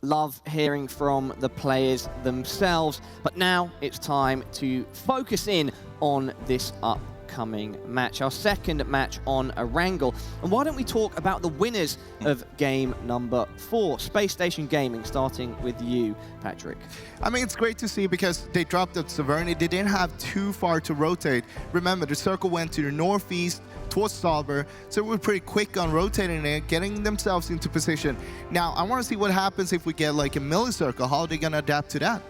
Love hearing from the players themselves. But now it's time to focus in on this upcoming match, our second match on Erangel. And why don't we talk about the winners of game number 4, Space Station Gaming, starting with you, Patrick. I mean, it's great to see because they dropped at Severny. They didn't have too far to rotate. Remember, the circle went to the northeast towards Salber, so we were pretty quick on rotating it, getting themselves into position. Now, I want to see what happens if we get like a millicircle. How are they going to adapt to that?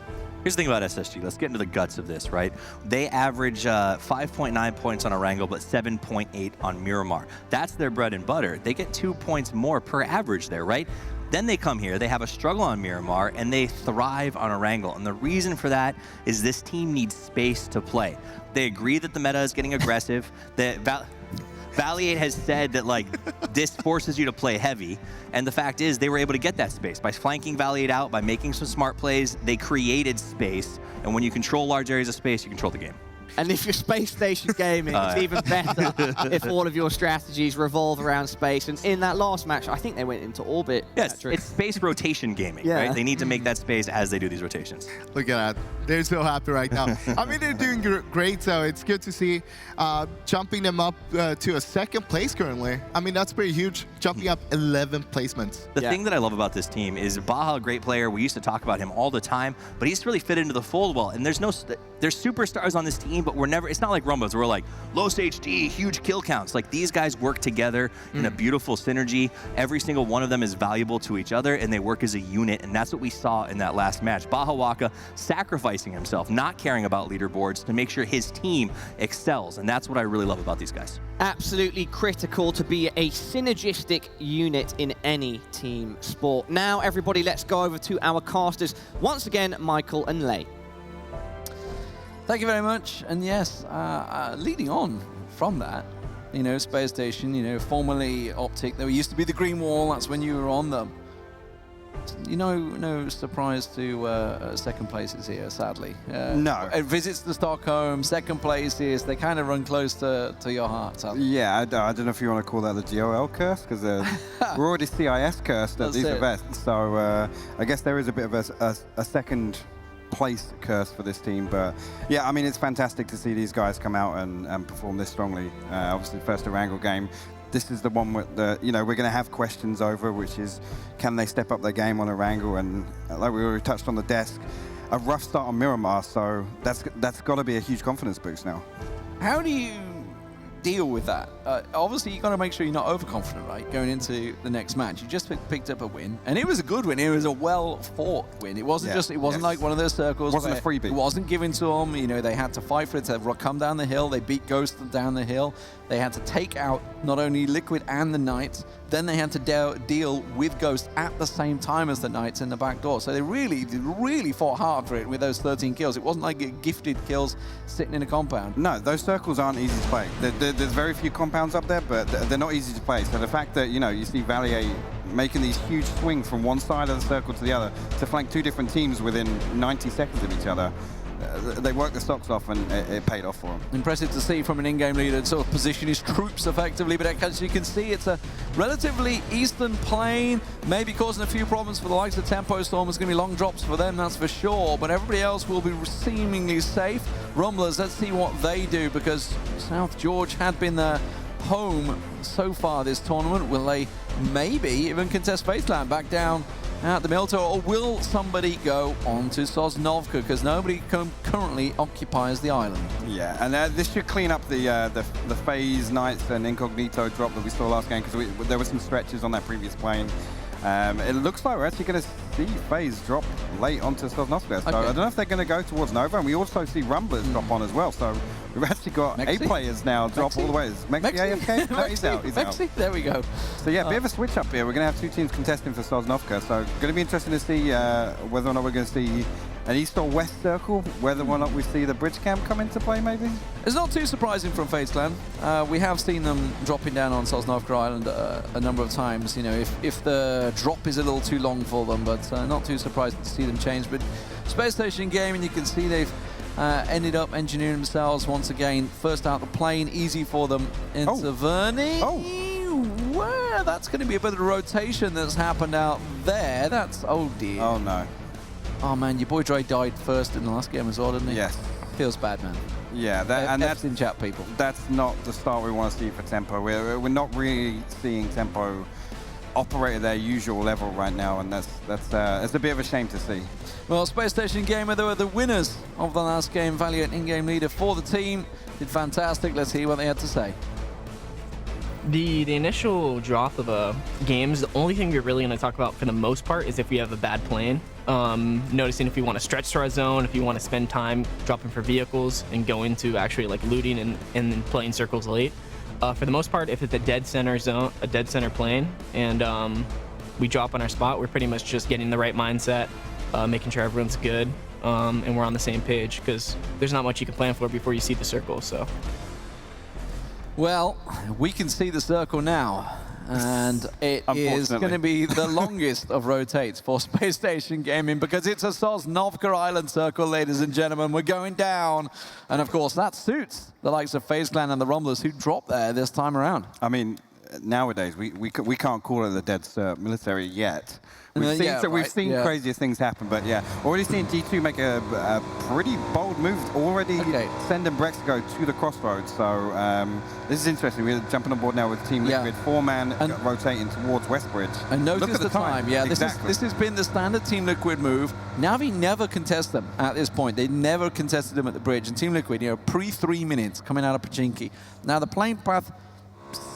Here's the thing about SSG. Let's get into the guts of this, right? They average 5.9 points on Erangel, but 7.8 on Miramar. That's their bread and butter. They get 2 points more per average there, right? Then they come here, they have a struggle on Miramar, and they thrive on Erangel. And the reason for that is this team needs space to play. They agree that the meta is getting aggressive. Valiate has said that like this forces you to play heavy, and the fact is they were able to get that space by flanking Valiate out, by making some smart plays. They created space, and when you control large areas of space, you control the game. And if you're Space Station Gaming, it's even better if all of your strategies revolve around space. And in that last match, I think they went into orbit. Yes, it's space rotation gaming, right? They need to make that space as they do these rotations. Look at that. They're so happy right now. I mean, they're doing great, so it's good to see jumping them up to a second place currently. I mean, that's pretty huge, jumping up 11 placements. The thing that I love about this team is Baja, a great player. We used to talk about him all the time, but he's really fit into the fold well. And there's superstars on this team, but we're never, it's not like Rumbas, we're like, Los HD, huge kill counts. Like, these guys work together in a beautiful synergy. Every single one of them is valuable to each other, and they work as a unit, and that's what we saw in that last match. Baja Waka sacrificing himself, not caring about leaderboards to make sure his team excels, and that's what I really love about these guys. Absolutely critical to be a synergistic unit in any team sport. Now, everybody, let's go over to our casters. Once again, Michael and Lei. Thank you very much. And yes, leading on from that, you know, Space Station, you know, formerly Optic, there used to be the green wall, that's when you were on them. You know, no surprise to second places here, sadly. No. Visits to Stockholm, second places, they kind of run close to your heart, sadly. Yeah, I don't know if you want to call that the GLL curse, because we're already CIS cursed at these events. So I guess there is a bit of a second place curse for this team, but yeah, I mean, it's fantastic to see these guys come out and perform this strongly. Obviously, the first Erangel game, this is the one with the, you know, we're going to have questions over, which is, can they step up their game on Erangel? And like we already touched on the desk, a rough start on Miramar, so that's got to be a huge confidence boost now. How do you deal with that? Obviously, you've got to make sure you're not overconfident, right, going into the next match. You just picked up a win, and it was a good win. It was a well-fought win. It wasn't it wasn't like one of those circles. It wasn't a freebie. It wasn't given to them. You know, they had to fight for it to come down the hill. They beat Ghost down the hill. They had to take out not only Liquid and the Knights, then they had to deal with Ghost at the same time as the Knights in the back door. So they really fought hard for it with those 13 kills. It wasn't like gifted kills sitting in a compound. No, those circles aren't easy to play. There's very few compounds up there, but they're not easy to play. So the fact that, you know, you see Valier making these huge swings from one side of the circle to the other to flank two different teams within 90 seconds of each other, they worked the socks off, and it paid off for them. Impressive to see from an in-game leader to sort of position his troops effectively, but as you can see, it's a relatively eastern plane, maybe causing a few problems for the likes of Tempo Storm. It's going to be long drops for them, that's for sure, but everybody else will be seemingly safe. Rumblers, let's see what they do, because South George had been their home so far this tournament. Will they maybe even contest Faceland back down at the Milto, or will somebody go on to Sosnovka, because nobody currently occupies the island? Yeah, and this should clean up the FaZe Knights and Incognito drop that we saw last game, because there were some stretches on that previous plane. It looks like we're actually going to see FaZe drop late onto Sosnovka, so I don't know if they're going to go towards Nova, and we also see Rumblers drop on as well, so we've actually got Mexi? 8 players now drop all the way. Is Mexi AFK? No, he's out. He's out. There we go. So yeah, a bit of a switch up here. We're going to have 2 teams contesting for Sosnovka, so going to be interesting to see whether or not we're going to see an east or west circle, whether or not we see the bridge camp come into play maybe. It's not too surprising from FaZe Clan. We have seen them dropping down on Sosnovka Island a number of times, you know, if the drop is a little too long for them, but not too surprised to see them change. But Space Station Gaming, you can see they've ended up engineering themselves once again. First out the plane, easy for them into Verny. Oh. Well, yeah, that's going to be a bit of a rotation that's happened out there. That's, oh dear. Oh no. Oh man, your boy Dre died first in the last game as well, didn't he? Yes. Feels bad, man. Yeah, That's in chat, people. That's not the start we want to see for Tempo. We're not really seeing Tempo operate at their usual level right now, and that's a bit of a shame to see. Well, Space Station Gamer, they were the winners of the last game. Valiant in-game leader for the team. Did fantastic. Let's hear what they had to say. The initial drop of games, the only thing we're really going to talk about for the most part is if we have a bad plan. Noticing if we want to stretch to our zone, if you want to spend time dropping for vehicles and go into actually like looting and then playing circles late. For the most part, if it's a dead center zone, a dead center plane, and we drop on our spot, we're pretty much just getting the right mindset, making sure everyone's good, and we're on the same page, because there's not much you can plan for before you see the circle. So. Well, we can see the circle now, and it is going to be the longest of rotates for Space Station Gaming, because it's a Sosnovka Island circle, ladies and gentlemen. We're going down, and of course that suits the likes of FaZe Clan and the Rumblers, who dropped there this time around. I mean, nowadays we can't call it the dead military yet. We've seen crazier things happen, but yeah, already seen G2 make a pretty bold move, already sending Brexigo to the crossroads. So this is interesting. We're jumping on board now with Team Liquid, 4-man rotating towards Westbridge. And notice the time. Yeah, exactly. This has been the standard Team Liquid move. Navi never contests them at this point. They never contested them at the bridge. And Team Liquid, pre-3 minutes coming out of Pachinki. Now the plane path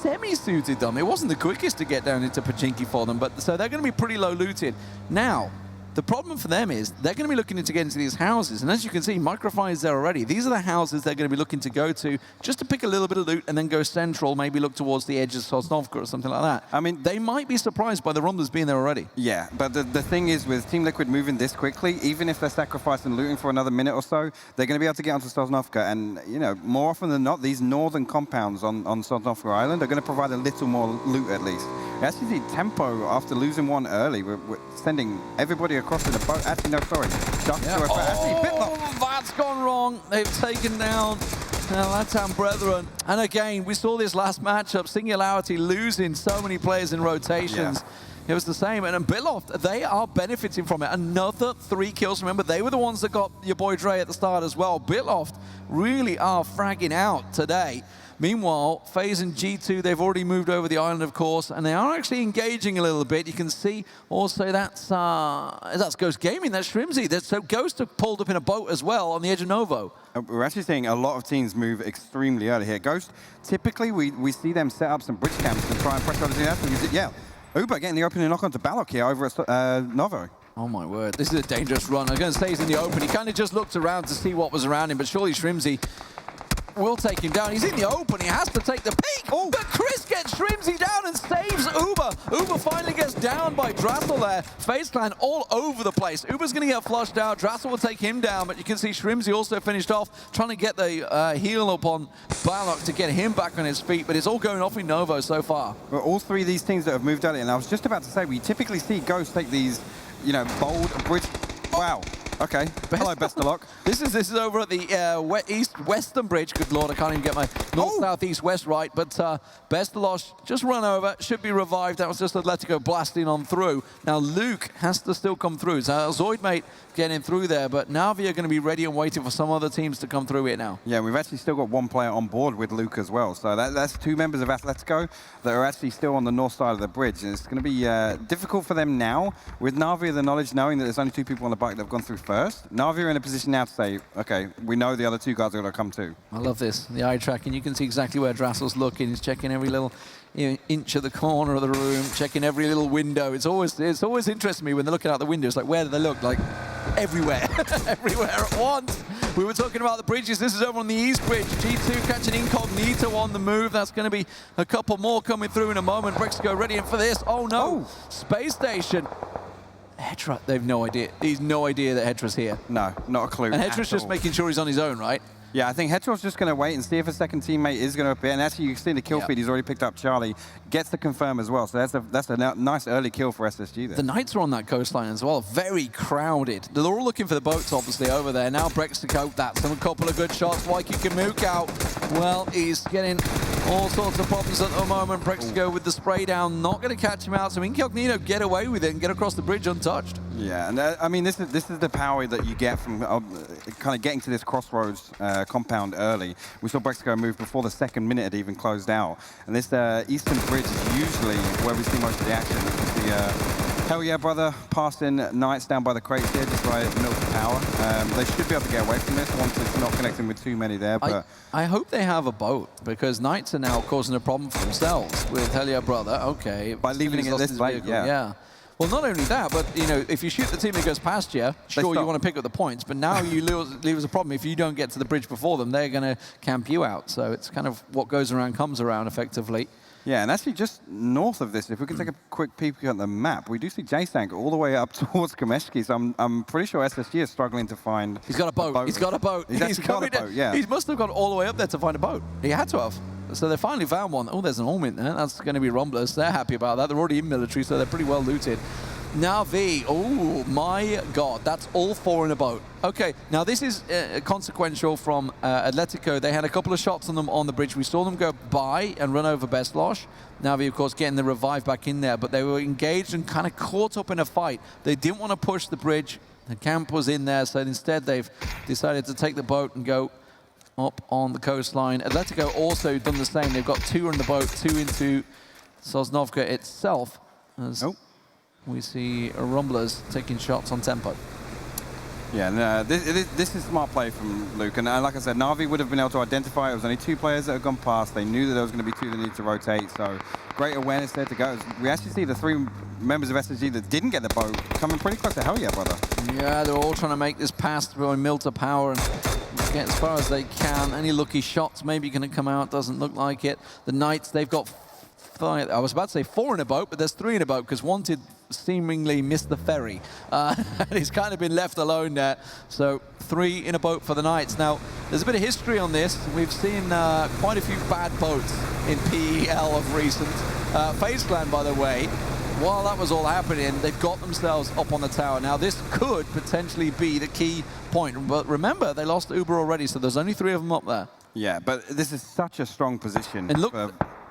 semi-suited them. It wasn't the quickest to get down into Pachinki for them, but so they're going to be pretty low looted. Now, the problem for them is they're going to be looking to get into these houses, and as you can see, Microfy is there already. These are the houses they're going to be looking to go to just to pick a little bit of loot and then go central, maybe look towards the edge of Sosnovka or something like that. I mean, they might be surprised by the Rumblers being there already. Yeah, but the thing is, with Team Liquid moving this quickly, even if they're sacrificing looting for another minute or so, they're going to be able to get onto Sosnovka, and more often than not, these northern compounds on Sosnovka Island are going to provide a little more loot at least. We actually see Tempo, after losing one early, we're sending everybody across in the boat. Actually, no, sorry. That's gone wrong. They've taken down Latam Brethren. And again, we saw this last matchup, Singularity losing so many players in rotations. Yeah. It was the same. And Biloft, they are benefiting from it. Another 3 kills. Remember, they were the ones that got your boy Dre at the start as well. Biloft really are fragging out today. Meanwhile, FaZe and G2, they've already moved over the island, of course, and they are actually engaging a little bit. You can see also that's Ghost Gaming, that's Shrimzy. So Ghost have pulled up in a boat as well on the edge of Novo. We're actually seeing a lot of teams move extremely early here. Ghost, typically we see them set up some bridge camps and try and pressure other teams. Yeah, Uber getting the opening knock onto Balok here over at Novo. Oh my word, this is a dangerous run. I was going to say he's in the open. He kind of just looked around to see what was around him, but surely Shrimzy will take him down. He's in the open. He has to take the peek. Oh. But Chris gets Shrimzy down and saves Uber. Uber finally gets down by Drassel there. FaZe Clan all over the place. Uber's going to get flushed out. Drassel will take him down, but you can see Shrimzy also finished off, trying to get the heal upon Balok to get him back on his feet, but it's all going off in Novo so far. Well, all 3 of these teams that have moved early, and I was just about to say, we typically see Ghost take these, bold bridge. Wow. Okay. Hello, best of luck. This is over at the east-western bridge. Good lord, I can't even get my north, south, east, west right. But best of luck, just run over. Should be revived. That was just Atletico blasting on through. Now Luke has to still come through. So Zoidmate getting through there, but Navi are going to be ready and waiting for some other teams to come through it now. Yeah, we've actually still got 1 player on board with Luke as well. So that's 2 members of Atletico that are actually still on the north side of the bridge. And it's going to be difficult for them now, with Navi the knowledge knowing that there's only 2 people on the bike that have gone through first. Navi are in a position now to say, okay, we know the other 2 guys are going to come too. I love this, the eye tracking. You can see exactly where Drassel's looking. He's checking every little inch of the corner of the room, checking every little window. It's always interesting to me when they're looking out the windows. Like, where do they look? Like, everywhere. Everywhere at once. We were talking about the bridges. This is over on the East Bridge. G2 catching Incognito on the move. That's going to be a couple more coming through in a moment. Brexigo ready in for this. Oh, no. Space Station. Hetra, they've no idea. He's no idea that Hetra's here. No, not a clue. And Hetra's just making sure he's on his own, right? Yeah, I think Hetra's just going to wait and see if a second teammate is going to appear. And actually, you can see the kill feed. He's already picked up Charlie. Gets the confirm as well. So that's a nice early kill for SSG there. The Knights are on that coastline as well. Very crowded. They're all looking for the boats, obviously, over there. Now Brexigo, that's a couple of good shots. Waiki Kamuk out. Well, he's getting All sorts of problems at the moment. Brexigo with the spray down, not going to catch him out. So Incognito get away with it and get across the bridge untouched. Yeah, and I mean, this is the power that you get from kind of getting to this crossroads compound early. We saw Brexigo move before the second minute had even closed out. And this eastern bridge is usually where we see most of the action. The Hell Yeah Brother passing Knights down by the crates here, just by milk power. They should be able to get away from this once it's not connecting with too many there. But I hope they have a boat, because Knights are now causing a problem for themselves with Hell Yeah Brother. Okay. By leaving it this late, yeah. Well, not only that, but you know, if you shoot the team that goes past you, sure, you want to pick up the points, but now you leave us a problem. If you don't get to the bridge before them, they're going to camp you out. So it's kind of what goes around comes around, effectively. Yeah, and actually just north of this, if we can take a quick peek at the map, we do see J-Sank all the way up towards Kameshki, so I'm pretty sure SSG is struggling to find He's got a boat. He's got a boat. He's got a boat, yeah. He must have gone all the way up there to find a boat. He had to have. So they finally found one. Oh, there's an Orm in there. That's going to be Rumblers. They're happy about that. They're already in military, so they're pretty well looted. Na'Vi, oh my God, that's all four in a boat. Okay, now this is consequential from Atletico. They had a couple of shots on them on the bridge. We saw them go by and run over Bestlosh. Na'Vi, of course, getting the revive back in there, but they were engaged and kind of caught up in a fight. They didn't want to push the bridge. The camp was in there, so instead they've decided to take the boat and go up on the coastline. Atletico also done the same. They've got two on the boat, two into Sosnovka itself. We see Rumblers taking shots on tempo. Yeah, and, this is smart play from Luke. And like I said, Na'Vi would have been able to identify it. It was only two players that had gone past. They knew that there was going to be two that needed to rotate. So great awareness there to go. We actually see the three members of SSG that didn't get the boat coming pretty close to Hell Yeah Brother. Yeah, they're all trying to make this pass to mill to power and get as far as they can. Any lucky shots maybe going to come out. Doesn't look like it. The Knights, they've got five, I was about to say four in a boat, but there's three in a boat because Wanted seemingly missed the ferry. And he's kind of been left alone there. So 3 in a boat for the Knights. Now, there's a bit of history on this. We've seen quite a few bad boats in PEL of recent. FaZe Clan, by the way, while that was all happening, they've got themselves up on the tower. Now, this could potentially be the key point. But remember, they lost Uber already, so there's only 3 of them up there. Yeah, but this is such a strong position. And look,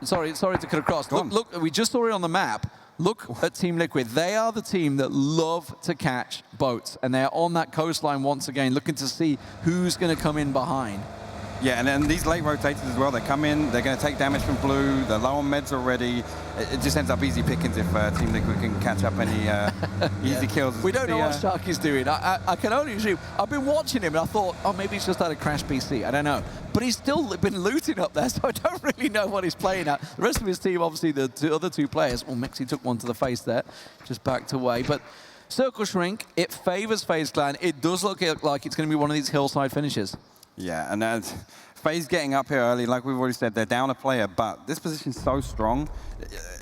sorry to cut across. Look, we just saw it on the map. Look at Team Liquid. They are the team that love to catch boats, and they're on that coastline once again, looking to see who's going to come in behind. Yeah, and then these late rotators as well, they come in, they're going to take damage from blue, they're low on meds already. It just ends up easy pickings if Team Liquid can catch up any easy kills. We don't know what Sharky's doing. I can only assume. I've been watching him and I thought, oh, maybe he's just had a crash PC. I don't know. But he's still been looting up there, so I don't really know what he's playing at. The rest of his team, obviously, the other 2 players. Well, Mexi took one to the face there, just backed away. But Circle Shrink, it favors FaZe Clan. It does look like it's going to be one of these hillside finishes. Yeah, and FaZe getting up here early, like we've already said, they're down a player, but this position's so strong.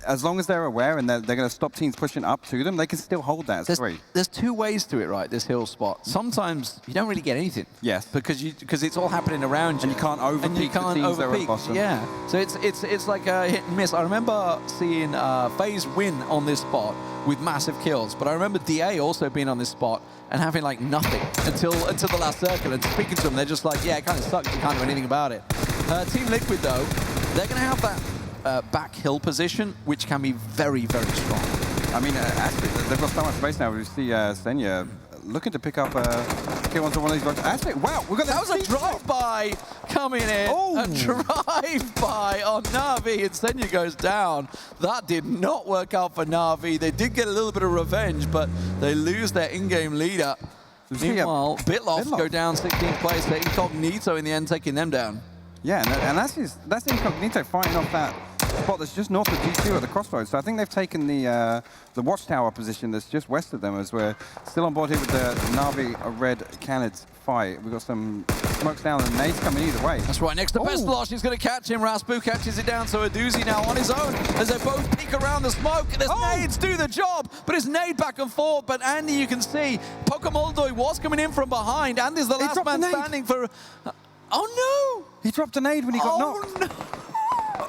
As long as they're aware and they're going to stop teams pushing up to them, they can still hold that as 3. There's 2 ways to it, right, this hill spot. Sometimes you don't really get anything. Yes. Because it's all happening around you. And you can't overpeak the teams that are at bottom. Yeah. So it's like a hit and miss. I remember seeing FaZe win on this spot with massive kills, but I remember DA also being on this spot and having like nothing until the last circle, and speaking to them, they're just like, yeah, it kind of sucks, you can't do anything about it. Team Liquid, though, they're going to have that back hill position, which can be very, very strong. I mean, actually, they've got so much space now. We see Senya looking to pick up a kill onto one of these boats. Actually, wow, we got that was a drive-by coming in. Oh. A drive-by on Na'Vi, and Senya goes down. That did not work out for Na'Vi. They did get a little bit of revenge, but they lose their in-game leader. Meanwhile, Bitloff go down 16th place. They're Incognito in the end, taking them down. Yeah, and that's Incognito fighting off that spot that's just north of G2 at the crossroads. So I think they've taken the watchtower position that's just west of them, as we're still on board here with the Na'Vi Red Canids fight. We've got some smokes down and nades coming either way. That's right, next to Bestlosh, he's going to catch him. Raspu catches it down, so Aduzi now on his own as they both peek around the smoke. There's nades do the job, but it's nade back and forth. But Andy, you can see, Pokemoldoy was coming in from behind. Andy's the last man standing for... Oh no! He dropped a nade when he got knocked. No.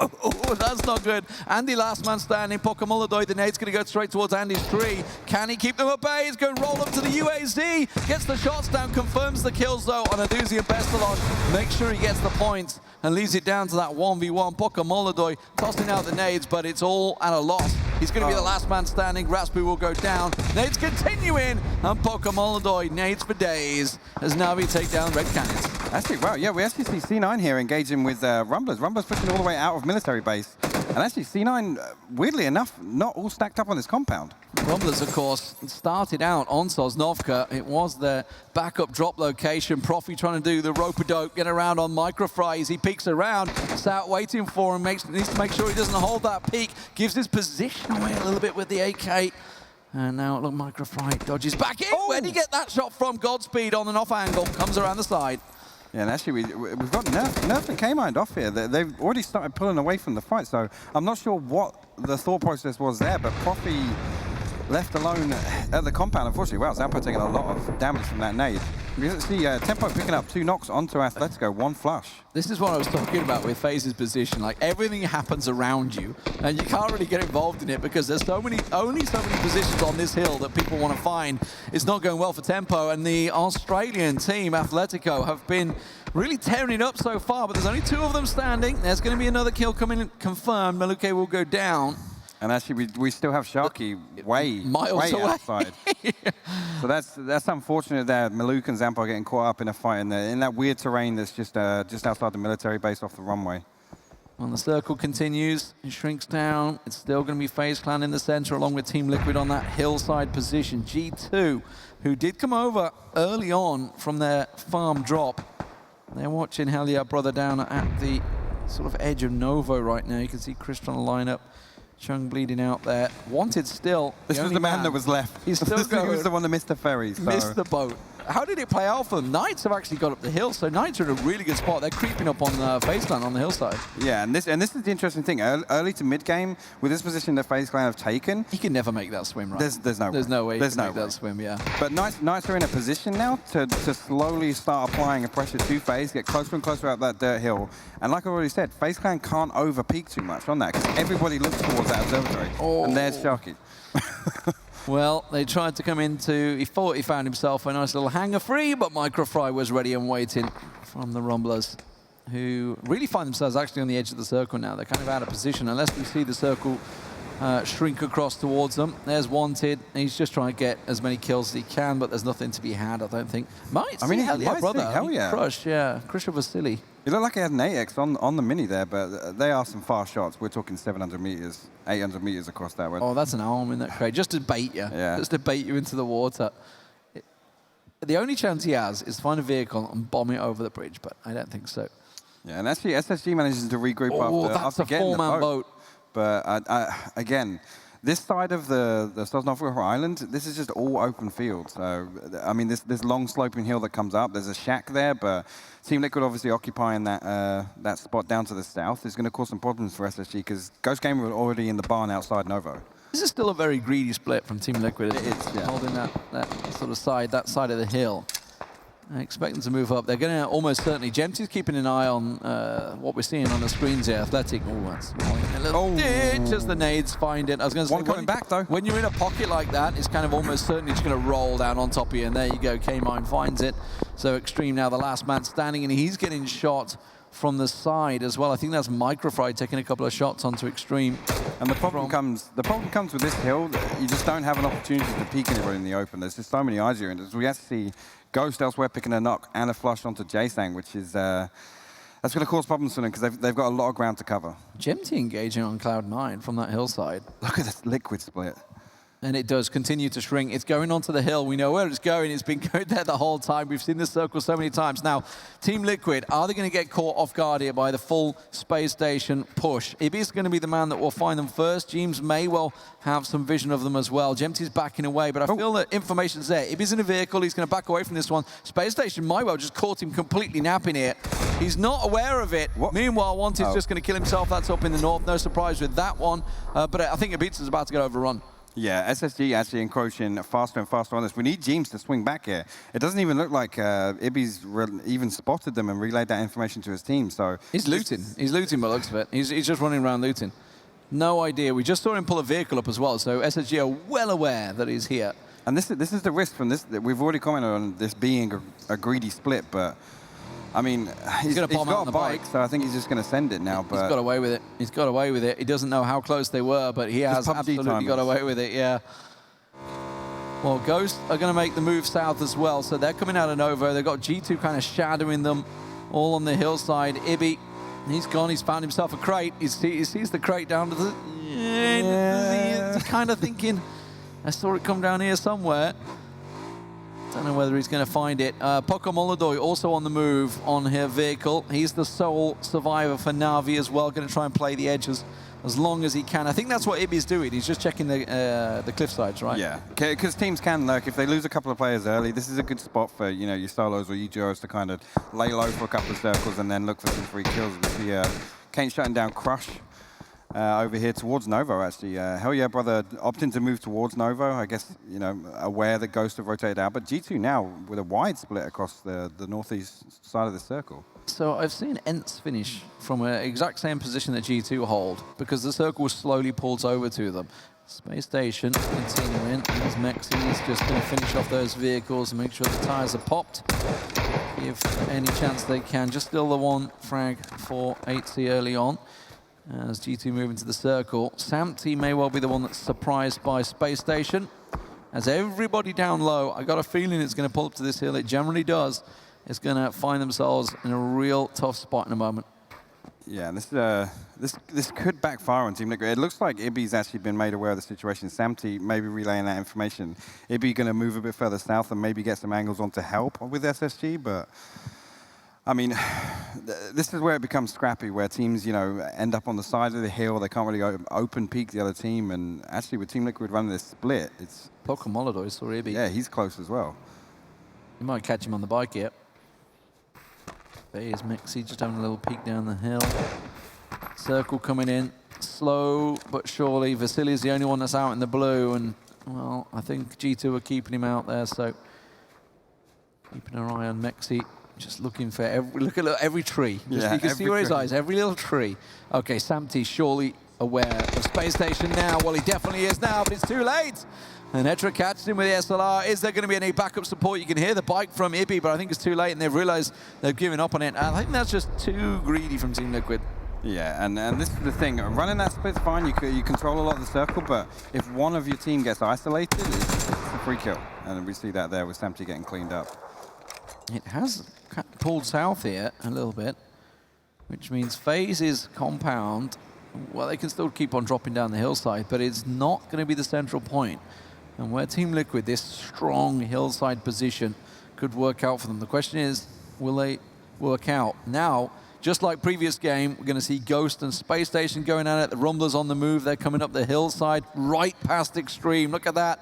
Oh, that's not good. Andy, last man standing. Pokemolodoy, the nade's going to go straight towards Andy's tree. Can he keep them at bay? He's going to roll up to the UAZ. Gets the shots down, confirms the kills, though, on Aduzi and Bestalosh. Make sure he gets the points. and leaves it down to that 1v1. Pokamolodoy tossing out the nades, but it's all at a loss. He's going to be the last man standing. Raspu will go down. Nades continuing, and Pokamolodoy, nades for days, as Navi take down Red Cannons. Actually, wow, yeah, we actually see C9 here engaging with Rumblers. Rumblers pushing all the way out of military base. And actually, C9, weirdly enough, not all stacked up on this compound. Rumblers, of course, started out on Sosnovka. It was their backup drop location. Profi trying to do the rope-a-dope, get around on Microfry as he peeks around. Stout waiting for him, needs to make sure he doesn't hold that peak. Gives his position away a little bit with the AK. And now, look, Microfry dodges back in. Oh. Where did he get that shot from? Godspeed on an off angle, comes around the side. Yeah, and actually, we've got Nerf and K-Mind off here. They've already started pulling away from the fight, so I'm not sure what the thought process was there, but Profi left alone at the compound. Unfortunately, wow, Zampo taking a lot of damage from that nade. We see Tempo picking up 2 knocks onto Athletico, 1 flush. This is what I was talking about with FaZe's position. Like, everything happens around you, and you can't really get involved in it because there's only so many positions on this hill that people want to find. It's not going well for Tempo, and the Australian team, Athletico, have been really tearing it up so far, but there's only 2 of them standing. There's going to be another kill coming confirmed. Maluke will go down. And actually, we still have Sharky way miles away. Outside. Yeah. So that's unfortunate that Maluk and Zampo are getting caught up in a fight in that weird terrain that's just outside the military base off the runway. Well, the circle continues. It shrinks down. It's still going to be FaZe Clan in the center along with Team Liquid on that hillside position. G2, who did come over early on from their farm drop. They're watching Hell Yeah Brother down at the sort of edge of Novo right now. You can see Chris trying to line up. Chung bleeding out there. Wanted still. This was the man that was left. He's still going. He was the one that missed the ferries. So. Missed the boat. How did it play out for them? Knights have actually got up the hill, so Knights are in a really good spot. They're creeping up on FaZe Clan on the hillside. Yeah, and this is the interesting thing. Early to mid game, with this position that FaZe Clan have taken, he can never make that swim, right? There's no way. There's no way he can make that swim, yeah. But Knights are in a position now to slowly start applying a pressure to FaZe, get closer and closer up that dirt hill. And like I already said, FaZe Clan can't over peak too much on that because everybody looks towards that observatory. Oh. And there's Sharky. Well, they tried to come into, he thought he found himself a nice little hanger free, but Microfry was ready and waiting from the Rumblers, who really find themselves actually on the edge of the circle now. They're kind of out of position, unless we see the circle shrink across towards them. There's Wanted. He's just trying to get as many kills as he can, but there's nothing to be had, I don't think. I mean, Hell Yeah Brother. Hell Yeah. Crush, yeah. Krisha Vasily. It looked like he had an 8x on the mini there, but they are some fast shots. We're talking 700 meters, 800 meters across that one. Oh, that's an arm in that crate, just to bait you. Yeah. Just to bait you into the water. The only chance he has is to find a vehicle and bomb it over the bridge, but I don't think so. Yeah, and actually SSG manages to regroup after getting the boat. But again, this side of the Sosnovka Island, this is just all open field. So, I mean, this long sloping hill that comes up, there's a shack there, but Team Liquid obviously occupying that spot down to the south is going to cause some problems for SSG because Ghost Gamer were already in the barn outside Novo. This is still a very greedy split from Team Liquid. It's yeah. Holding that sort of side, that side of the hill. I expect them to move up. They're going to almost certainly. Gemty's keeping an eye on what we're seeing on the screens here. Athletic. Oh, that's a little ditch as the nades find it. I was going to say, one coming back though. When you're in a pocket like that, it's kind of almost certainly just going to roll down on top of you. And there you go. K-Mine finds it. So Extreme now the last man standing, and he's getting shot from the side as well. I think that's Microfry taking a couple of shots onto Extreme. And the problem comes with this hill. You just don't have an opportunity to peek anybody in the open. There's just so many eyes here, and as we have to see Ghost elsewhere picking a knock and a flush onto J-Sang, which is that's going to cause problems for them because they've got a lot of ground to cover. Gemty engaging on Cloud9 from that hillside. Look at this liquid split. And it does continue to shrink. It's going onto the hill. We know where it's going. It's been going there the whole time. We've seen this circle so many times. Now, Team Liquid, are they going to get caught off guard here by the full space station push? Ibby's going to be the man that will find them first. James may well have some vision of them as well. Gemty's backing away, but I feel that information's there. Ibby's in a vehicle. He's going to back away from this one. Space station might well just caught him completely napping here. He's not aware of it. What? Meanwhile, Wanted's just going to kill himself. That's up in the north. No surprise with that one. But I think Ibitsa's about to get overrun. Yeah, SSG actually encroaching faster and faster on this. We need James to swing back here. It doesn't even look like Ibby's even spotted them and relayed that information to his team. So he's looting. He's looting by the looks of it. He's just running around looting. No idea. We just saw him pull a vehicle up as well. So SSG are well aware that he's here. And this is the risk from this. We've already commented on this being a greedy split, but I mean, he's gonna bomb out got on a the bike, bike. so I think he's just going to send it now. But He's got away with it. He's got away with it. He doesn't know how close they were, but he has PUBG absolutely timings. got away with it, yeah. Well, Ghost are going to make the move south as well, so they're coming out of Novo. They've got G2 kind of shadowing them all on the hillside. Ibby, he's gone. He's found himself a crate. He sees the crate down to the... Yeah. He's kind of thinking, I saw it come down here somewhere. Don't know whether he's going to find it. Poco Molodoy also on the move on her vehicle. He's the sole survivor for Na'Vi as well, going to try and play the edges as long as he can. I think that's what Ibby's doing. He's just checking the cliff sides, right? Yeah, because teams can lurk. If they lose a couple of players early, this is a good spot for your solos or duos to kind of lay low for a couple of circles and then look for some free kills. We see Kane shutting down Crush over here towards Novo, actually. Hell yeah, brother, opting to move towards Novo. I guess, aware that Ghost have rotated out. But G2 now with a wide split across the northeast side of the circle. So I've seen Ents finish from an exact same position that G2 hold because the circle slowly pulls over to them. Space Station continuing. As Mexi is just going to finish off those vehicles and make sure the tires are popped. Give any chance they can. Just still the one frag for 8C early on. As G2 move into the circle, Samty may well be the one that's surprised by Space Station. As everybody down low, I got a feeling it's going to pull up to this hill. It generally does. It's going to find themselves in a real tough spot in a moment. Yeah, and this could backfire on Team Liquid. It looks like Ibby's actually been made aware of the situation. Samty maybe relaying that information. Ibby going to move a bit further south and maybe get some angles on to help with SSG, but... I mean, this is where it becomes scrappy, where teams, end up on the side of the hill. They can't really open peek the other team. And actually, with Team Liquid running this split, it's... Poco Molodoy saw Ibby. Yeah, he's close as well. You might catch him on the bike here. There's Mexi just having a little peek down the hill. Circle coming in. Slow but surely. Vasili's the only one that's out in the blue. And, well, I think G2 are keeping him out there. So, keeping an eye on Mexi. Just looking for every tree. Just you can see where his eyes, every little tree. Okay, Samty surely aware of Space Station now. Well, he definitely is now, but it's too late. And Etra catches him with the SLR. Is there going to be any backup support? You can hear the bike from Ibby, but I think it's too late, and they've realized they've given up on it. And I think that's just too greedy from Team Liquid. Yeah, and this is the thing. Running that split's fine. You control a lot of the circle, but if one of your team gets isolated, it's a free kill. And we see that there with Samty getting cleaned up. It has pulled south here a little bit, which means FaZe's compound, well, they can still keep on dropping down the hillside, but it's not going to be the central point. And where Team Liquid, this strong hillside position, could work out for them. The question is, will they work out? Now, just like previous game, we're going to see Ghost and Space Station going at it. The Rumblers on the move. They're coming up the hillside right past Extreme. Look at that.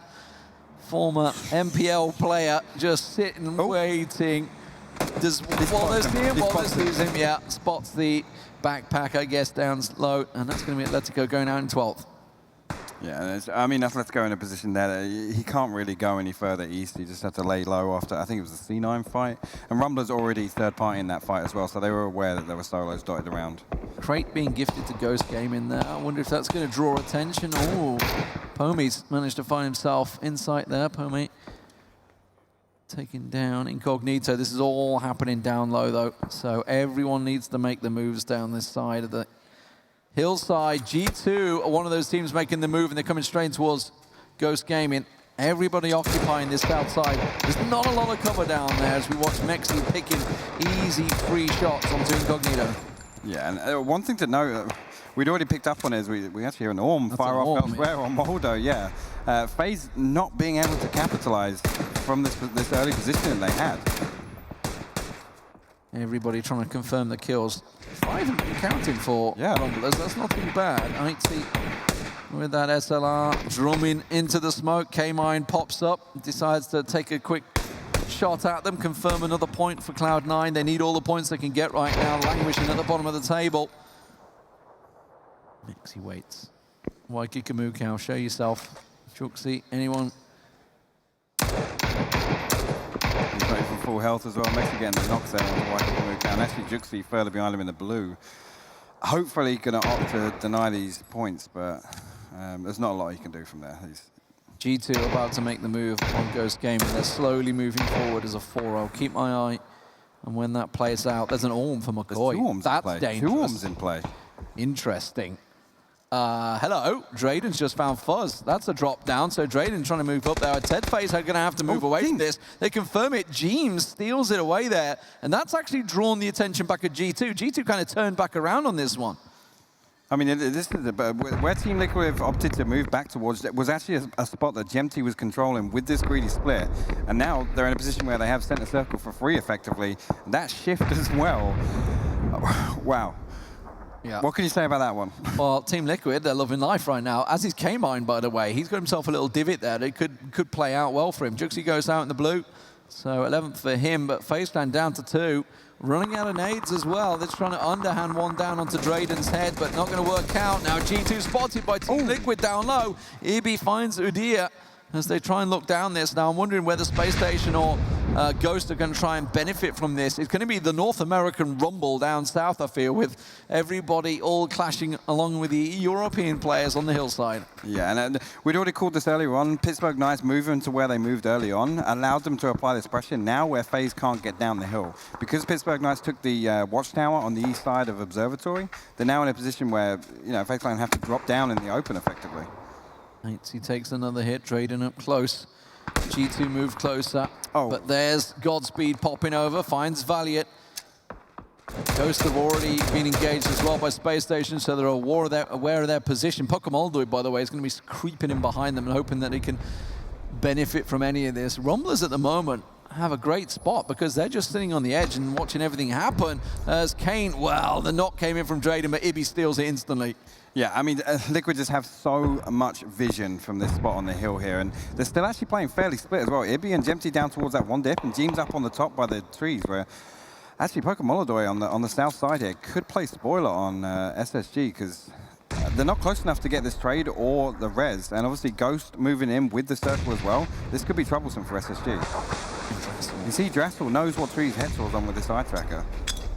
Former MPL player just sitting, waiting. Does Wallace see him? Wallace sees him, yeah. Spots the backpack, I guess, down low. And that's going to be Atletico going out in 12th. Yeah, I mean, Atletico in a position there, he can't really go any further east. He just had to lay low after, I think it was the C9 fight. And Rumbler's already third party in that fight as well, so they were aware that there were solos dotted around. Crate being gifted to Ghost Game in there. I wonder if that's going to draw attention. Oh, Pomy's managed to find himself insight there. Pomy taken down Incognito. This is all happening down low, though. So everyone needs to make the moves down this side of the hillside. G2 are one of those teams making the move, and they're coming straight towards Ghost Gaming. Everybody occupying this south side. There's not a lot of cover down there as we watch Mexi picking easy free shots onto Incognito. Yeah, and one thing to note, we'd already picked up on is we actually hear an Orm fire off elsewhere on Moldo, yeah. FaZe not being able to capitalize from this early position they had. Everybody trying to confirm the kills. 5 counting for Rumblers. That's not too bad. I see with that SLR drumming into the smoke. K-Mine pops up, decides to take a quick shot at them, confirm another point for Cloud9. They need all the points they can get right now, languishing at the bottom of the table. Mexi waits. Waikikamukow, show yourself. Juxi, anyone? He's not even full health as well. Mexi getting the knocks there on the Waikikamukow. And actually Juxi further behind him in the blue. Hopefully going to opt to deny these points, but there's not a lot he can do from there. G2 about to make the move on Ghost Gaming. They're slowly moving forward as a 4-0. Keep my eye And when that plays out, there's an Orm for McCoy. There's 2 Orms That's in play. dangerous. 2 Orms in play. Interesting. Hello, Drayden's just found Fuzz. That's a drop down, so Drayden trying to move up there. Tedface are going to have to move away from this. They confirm it. Jeems steals it away there, and that's actually drawn the attention back at G2. G2 kind of turned back around on this one. I mean, this is where Team Liquid have opted to move back towards was actually a spot that GMT was controlling with this greedy split. And now they're in a position where they have center circle for free, effectively. That shift as well. Wow. Yeah. What can you say about that one? Well, Team Liquid, they're loving life right now. As is K-Mine, by the way. He's got himself a little divot there that could play out well for him. Juxie goes out in the blue. So 11th for him, but FaZe down to 2. Running out of nades as well. They're trying to underhand one down onto Drayden's head, but not going to work out. Now G2 spotted by Team Liquid down low. Ibi finds Udyr as they try and look down this. Now I'm wondering whether Space Station or Ghost are going to try and benefit from this. It's going to be the North American rumble down south, I feel, with everybody all clashing along with the European players on the hillside. Yeah, and we'd already called this earlier on. Pittsburgh Knights moving to where they moved early on allowed them to apply this pressure now where FaZe can't get down the hill. Because Pittsburgh Knights took the watchtower on the east side of Observatory, they're now in a position where, you know, FaZe Clan have to drop down in the open effectively. He takes another hit, Drayden up close. G2 move closer, but there's Godspeed popping over, finds Valiant. Ghost have already been engaged as well by Space Station, so they're aware of their position. Pokemon, by the way, is going to be creeping in behind them and hoping that he can benefit from any of this. Rumblers at the moment have a great spot because they're just sitting on the edge and watching everything happen. As Kane, well, the knock came in from Drayden, but Ibi steals it instantly. Yeah, I mean, Liquid just have so much vision from this spot on the hill here, and they're still actually playing fairly split as well. Ibi and GMT down towards that one dip, and Jeems up on the top by the trees, where actually Pokemolodoy on the south side here could play spoiler on SSG, because they're not close enough to get this trade or the res, and obviously Ghost moving in with the circle as well. This could be troublesome for SSG. You see, Dressel knows what trees Hetzel's on with this eye tracker.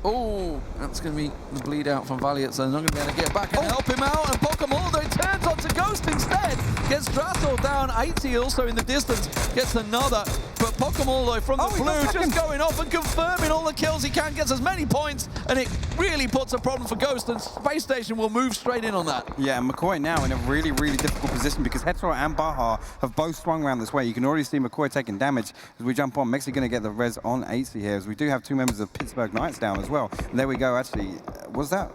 Oh, that's going to be the bleed out from Valiant, so they're not going to be able to get back and help him out. And Pokemon turns onto Ghost instead. Gets Drassel down. 80 also in the distance. Gets another. But Pokemon from the blue just going off and confirming all the kills he can. Gets as many points. And it really puts a problem for Ghost. And Space Station will move straight in on that. Yeah, and McCoy now in a really, really difficult position because Hetero and Baha have both swung around this way. You can already see McCoy taking damage as we jump on. Mexi going to get the res on 80 here, as we do have 2 members of Pittsburgh Knights down as well. And there we go, actually. Was that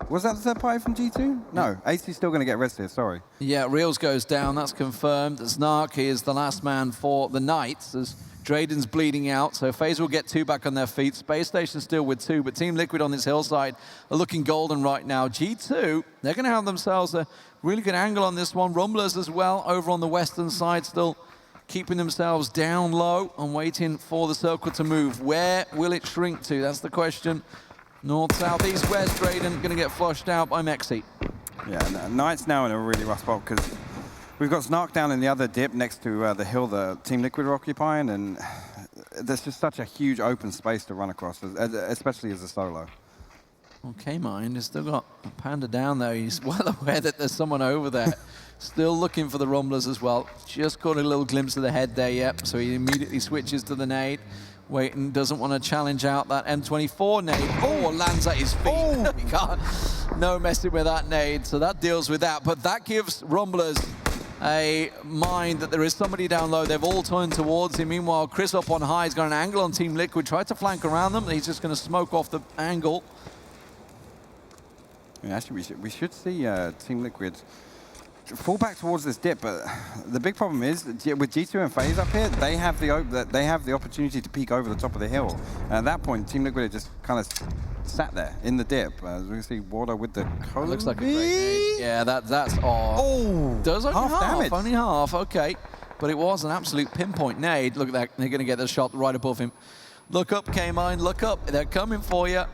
the third party from G2? No, AC's still going to get res here, sorry. Yeah, Reels goes down, that's confirmed. Snark is the last man for the Knights as Drayden's bleeding out, so FaZe will get 2 back on their feet. Space Station still with 2, but Team Liquid on this hillside are looking golden right now. G2, they're going to have themselves a really good angle on this one. Rumblers as well over on the western side, still keeping themselves down low and waiting for the circle to move. Where will it shrink to? That's the question. North, south, east, west. Drayden going to get flushed out by Mexi. Yeah, Knight's now in a really rough spot because we've got Snark down in the other dip next to the hill that Team Liquid are occupying, and there's just such a huge open space to run across, especially as a solo. Okay, Mind has still got a Panda down there. He's well aware that there's someone over there. Still looking for the Rumblers as well. Just caught a little glimpse of the head there, yep. So he immediately switches to the nade. Waiting, doesn't want to challenge out that M24 nade. Oh, lands at his feet. Oh. He can't, no messing with that nade. So that deals with that. But that gives Rumblers a mind that there is somebody down low. They've all turned towards him. Meanwhile, Chris up on high. He's got an angle on Team Liquid. Tried to flank around them. He's just going to smoke off the angle. Yeah, actually, we should see Team Liquid fall back towards this dip, but the big problem is with G2 and FaZe up here, they have the opportunity to peek over the top of the hill. And at that point, Team Liquid just kind of sat there in the dip. As we can see, Wardo with the Kobe. Looks like a great nade. Yeah, that's all. Oh, does only half damage. Only half. Okay, but it was an absolute pinpoint nade. Look at that. They're going to get the shot right above him. Look up, K-Mine. Look up. They're coming for you.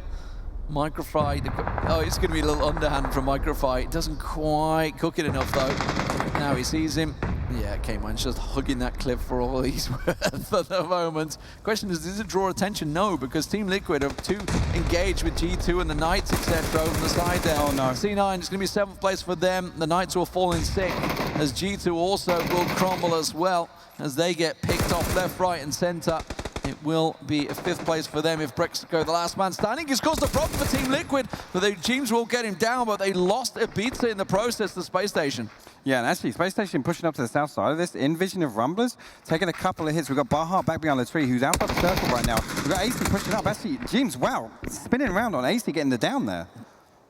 Microfy, oh, it's going to be a little underhand from Microfy. It doesn't quite cook it enough, though. Now he sees him. Yeah, K-Mine's just hugging that cliff for all he's worth at the moment. Question is, does it draw attention? No, because Team Liquid are too engaged with G2 and the Knights, etc. over the side there. Oh, no. C9, it's going to be 7th place for them. The Knights will fall in 6th, as G2 also will crumble as well, as they get picked off left, right, and center. It will be a 5th place for them if Brex go the last man standing. It's caused a problem for Team Liquid, but the teams will get him down, but they lost a pizza in the process to Space Station. Yeah, and actually, Space Station pushing up to the south side of this. In vision of Rumblers, taking a couple of hits. We've got Baha back behind the tree, who's outside the circle right now. We've got AC pushing up. Actually, James, wow, spinning around on AC, getting the down there.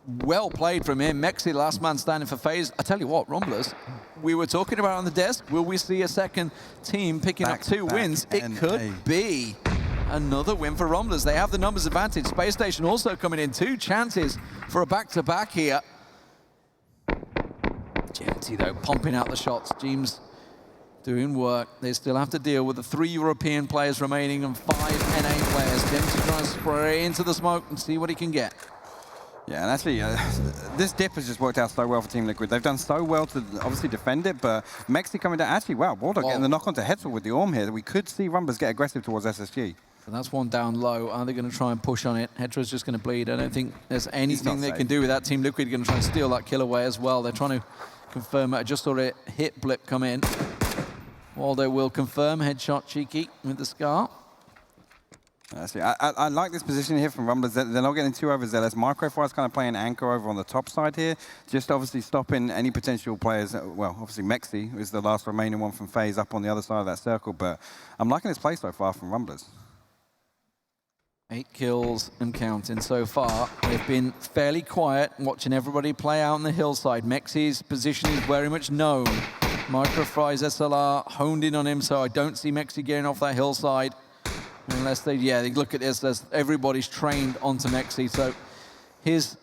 Well played from him. Mexi, last man standing for FaZe. I tell you what, Rumblers, we were talking about on the desk, will we see a second team picking up 2 wins? It could be another win for Rumblers. They have the numbers advantage. Space Station also coming in. 2 chances for a back-to-back here. Genty, though, pumping out the shots. James doing work. They still have to deal with the 3 European players remaining and 5 NA players. Genty trying to spray into the smoke and see what he can get. Yeah, and actually, this dip has just worked out so well for Team Liquid. They've done so well to obviously defend it, but Mexi coming down. Actually, wow, Waldo getting the knock onto Hetzel with the Orm here. We could see Rumblers get aggressive towards SSG. And that's one down low. Are they going to try and push on it? Hetra's just going to bleed. I don't think there's anything they can do with that. Team Liquid going to try and steal that kill away as well. They're trying to confirm it. I just saw a hit blip come in. Waldo will confirm. Headshot cheeky with the scar. I like this position here from Rumblers. They're not getting too overzealous. Microfire's kind of playing anchor over on the top side here, just obviously stopping any potential players. Well, obviously Mexi is the last remaining one from FaZe up on the other side of that circle, but I'm liking this play so far from Rumblers. 8 kills and counting so far. They've been fairly quiet, watching everybody play out on the hillside. Mexi's position is very much known. Microfry's SLR honed in on him, so I don't see Mexi getting off that hillside. Unless they look at this, as everybody's trained onto Mexi, so his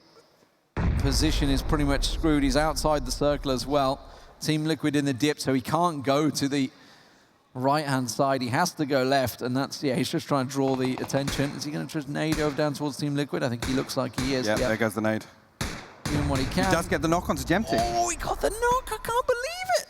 position is pretty much screwed. He's outside the circle as well. Team Liquid in the dip, so he can't go to the right-hand side. He has to go left, and that's, he's just trying to draw the attention. Is he going to just nade over down towards Team Liquid? I think he looks like he is. Yeah, there goes the nade. Doing what he can. He does get the knock onto Gemty. Oh, he got the knock. I can't believe it.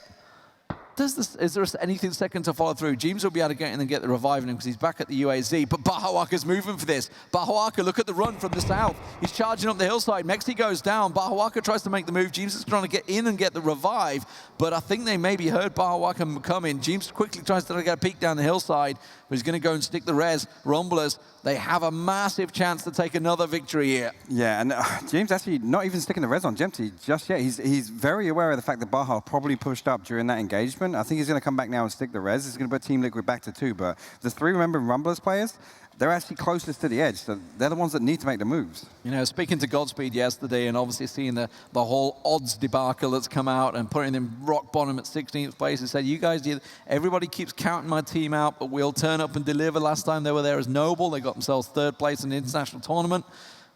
Is there anything second to follow through? James will be able to get in and get the revive in him because he's back at the UAZ, but Bahawaka's moving for this. Bahawaka, look at the run from the south. He's charging up the hillside. Mexi goes down. Bahawaka tries to make the move. James is trying to get in and get the revive, but I think they maybe heard Bahawaka coming. James quickly tries to get a peek down the hillside, but he's going to go and stick the res. Rumblers, they have a massive chance to take another victory here. Yeah, and James actually not even sticking the res on Gemty just yet. He's very aware of the fact that Baha probably pushed up during that engagement. I think he's going to come back now and stick the res. He's going to put Team Liquid back to 2, but the 3 remembering Rumblers players, they're actually closest to the edge, so they're the ones that need to make the moves. You know, speaking to Godspeed yesterday and obviously seeing the whole odds debacle that's come out and putting them rock bottom at 16th place, he said, you guys, everybody keeps counting my team out, but we'll turn up and deliver. Last time they were there as Noble, they got themselves 3rd place in the international tournament,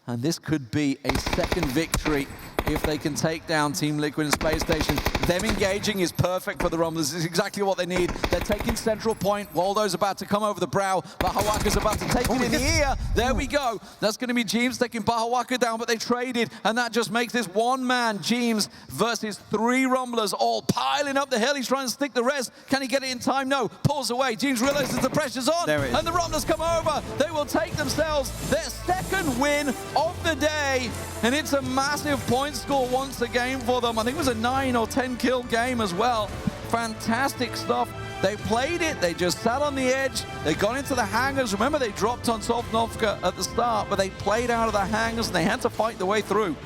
and this could be a 2nd victory if they can take down Team Liquid and Space Station. Them engaging is perfect for the Rumblers. This is exactly what they need. They're taking central point. Waldo's about to come over the brow. Bahawaka's about to take it in the ear. There we go. That's going to be James taking Bahawaka down, but they traded, and that just makes this one man, James, versus 3 Rumblers, all piling up the hill. He's trying to stick the res. Can he get it in time? No. Pulls away. James realizes the pressure's on, and the Rumblers come over. They will take themselves their 2nd win of the day, and it's a massive point score once again for them. I think it was a 9 or 10 kill game as well. Fantastic stuff. They played it. They just sat on the edge. They got into the hangars. Remember, they dropped on Sovnovka at the start, but they played out of the hangars and they had to fight the way through.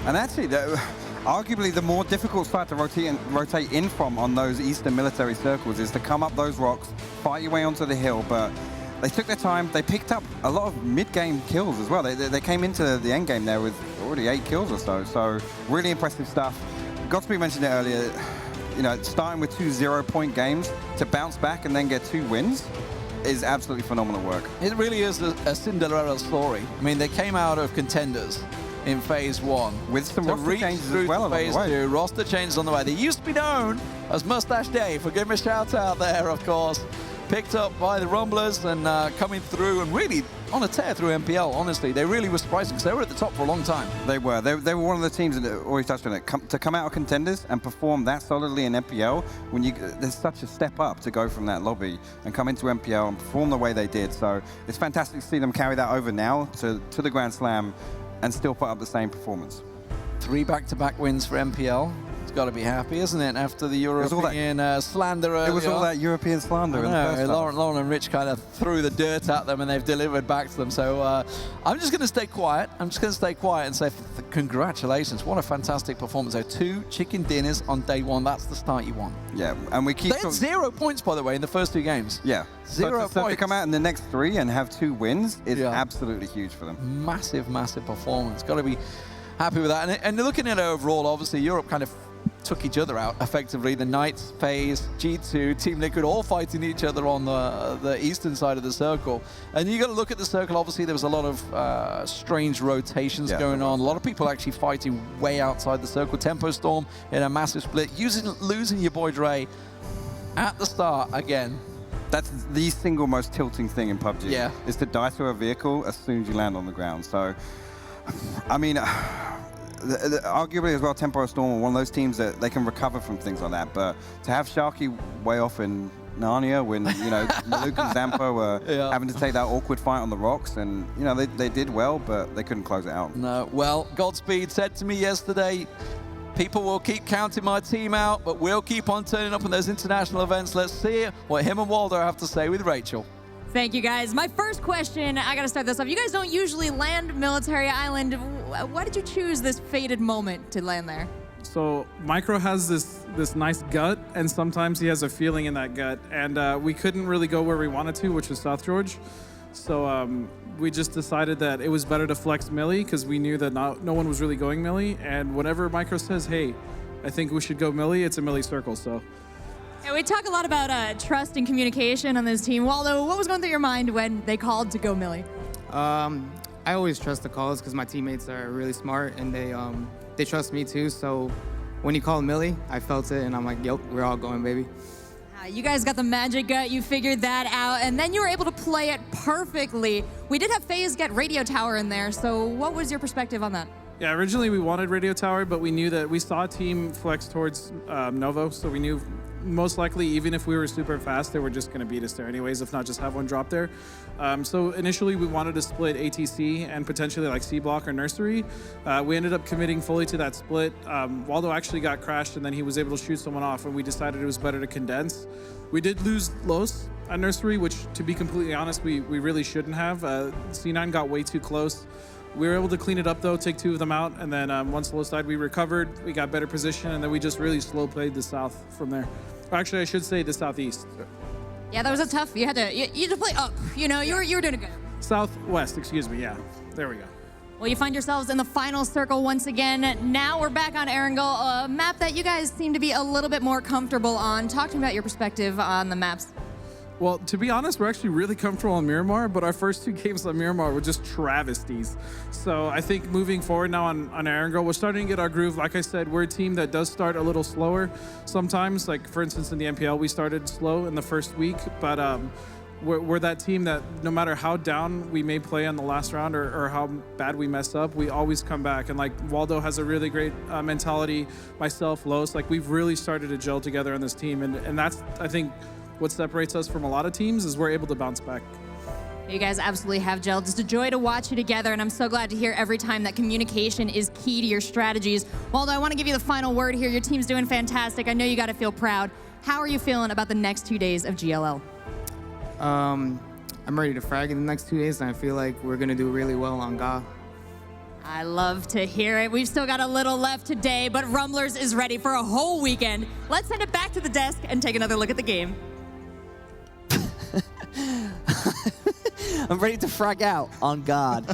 And actually, arguably the more difficult side to rotate in from on those eastern military circles is to come up those rocks, fight your way onto the hill, but they took their time. They picked up a lot of mid-game kills as well. They came into the end game there with already 8 kills or so. So really impressive stuff. Godspeed mentioned it earlier. You know, starting with 2 0-point games to bounce back and then get 2 wins is absolutely phenomenal work. It really is a Cinderella story. I mean, they came out of contenders in phase 1 with some roster changes as well. Phase 2, roster changes on the way. They used to be known as Mustache Dave. For giving a shout out there, of course. Picked up by the Rumblers and coming through and really on a tear through MPL, honestly. They really were surprising because they were at the top for a long time. They were. They were one of the teams that always touched on it. To come out of contenders and perform that solidly in MPL, there's such a step up to go from that lobby and come into MPL and perform the way they did. So it's fantastic to see them carry that over now to the Grand Slam and still put up the same performance. 3 back-to-back wins for MPL. It's got to be happy, isn't it? After the European slander earlier. It was all that European slander in the first half. Lauren and Rich kind of threw the dirt at them, and they've delivered back to them. So I'm just going to stay quiet. I'm just going to stay quiet and say congratulations. What a fantastic performance. So 2 chicken dinners on day 1. That's the start you want. Yeah, and we keep... They had 0 points, by the way, in the first 2 games. Yeah. 0 So points. to come out in the next 3 and have 2 wins is absolutely huge for them. Massive, massive performance. Got to be happy with that. And looking at it overall, obviously, Europe kind of took each other out effectively. The Knights, FaZe, G2, Team Liquid all fighting each other on the eastern side of the circle. And you got to look at the circle. Obviously, there was a lot of strange rotations going on. A lot of people actually fighting way outside the circle. Tempo Storm in a massive split, losing your boy Dre at the start again. That's the single most tilting thing in PUBG. Yeah. Is to die to a vehicle as soon as you land on the ground. So, I mean, arguably as well, Tempo Storm are one of those teams that they can recover from things like that. But to have Sharky way off in Narnia when, you know, Maluk and Zampo were having to take that awkward fight on the rocks, and, you know, they did well, but they couldn't close it out. No, well, Godspeed said to me yesterday, people will keep counting my team out, but we'll keep on turning up in those international events. Let's see what him and Waldo have to say with Rachel. Thank you, guys. My first question, I got to start this off. You guys don't usually land Military Island. Why did you choose this fated moment to land there? So Micro has this nice gut, and sometimes he has a feeling in that gut. And we couldn't really go where we wanted to, which was South George. So we just decided that it was better to flex Millie because we knew that no one was really going Millie. And whenever Micro says, hey, I think we should go Millie, it's a Millie circle. So. Yeah, we talk a lot about trust and communication on this team. Waldo, what was going through your mind when they called to go Millie? I always trust the calls because my teammates are really smart and they trust me too. So when he called Millie, I felt it and I'm like, yep, we're all going, baby. You guys got the magic gut, you figured that out, and then you were able to play it perfectly. We did have FaZe get Radio Tower in there, so what was your perspective on that? Yeah, originally we wanted Radio Tower, but we knew that we saw a team flex towards Novo, so we knew most likely, even if we were super fast, they were just going to beat us there anyways, if not just have one drop there. So initially, we wanted to split ATC and potentially like C-Block or Nursery. We ended up committing fully to that split. Waldo actually got crashed, and then he was able to shoot someone off, and we decided it was better to condense. We did lose Los at Nursery, which, to be completely honest, we really shouldn't have. C9 got way too close. We were able to clean it up, though, take 2 of them out, and then once Low side, we recovered, we got better position, and then we just really slow played the south from there. Or actually, I should say the southeast. Yeah, that was a tough. You had to play up. You know, you were doing it good. Southwest, excuse me. Yeah, there we go. Well, you find yourselves in the final circle once again. Now we're back on Erangel, a map that you guys seem to be a little bit more comfortable on. Talk to me about your perspective on the maps. Well, to be honest, we're actually really comfortable on Miramar, but our first 2 games on Miramar were just travesties. So I think moving forward now on Erangel, we're starting to get our groove. Like I said, we're a team that does start a little slower sometimes. Like, for instance, in the MPL, we started slow in the first week, but we're that team that no matter how down we may play on the last round or how bad we mess up, we always come back. And like Waldo has a really great mentality, myself, Los, like we've really started to gel together on this team. And that's, I think, what separates us from a lot of teams is we're able to bounce back. You guys absolutely have gelled. It's a joy to watch you together, and I'm so glad to hear every time that communication is key to your strategies. Waldo, I want to give you the final word here. Your team's doing fantastic. I know you got to feel proud. How are you feeling about the next 2 days of GLL? I'm ready to frag in the next 2 days, and I feel like we're going to do really well on GA. I love to hear it. We've still got a little left today, but Rumblers is ready for a whole weekend. Let's send it back to the desk and take another look at the game. I'm ready to frag out on guard.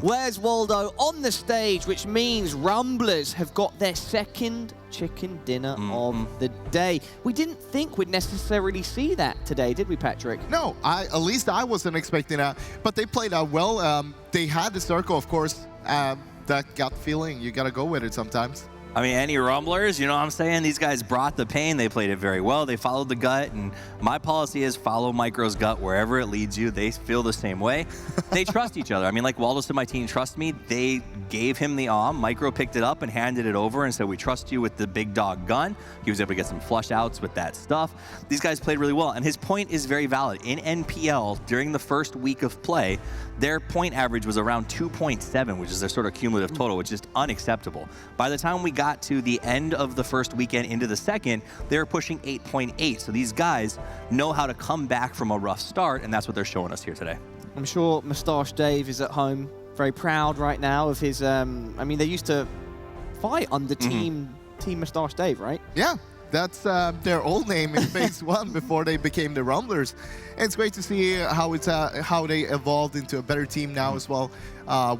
Where's Waldo on the stage, which means Rumblers have got their second chicken dinner of the day. We didn't think we'd necessarily see that today, did we, Patrick? No, at least I wasn't expecting that. But they played out well. They had the circle, of course. That gut feeling, you got to go with it sometimes. I mean, any Rumblers, you know what I'm saying? These guys brought the pain. They played it very well. They followed the gut, and my policy is follow Micro's gut wherever it leads you. They feel the same way. They trust each other. I mean, like Waldo said, my team trust me. They gave him the Micro picked it up and handed it over and said, we trust you with the big dog gun. He was able to get some flush outs with that stuff. These guys played really well, and his point is very valid. In NPL, during the first week of play, their point average was around 2.7, which is their sort of cumulative total, which is unacceptable. By the time we got to the end of the first weekend into the second, they were pushing 8.8. So these guys know how to come back from a rough start, and that's what they're showing us here today. I'm sure Moustache Dave is at home very proud right now of his, I mean, they used to fight under Team Moustache Dave, right? Yeah. That's their old name in Phase 1 before they became the Rumblers. And it's great to see how they evolved into a better team now as well,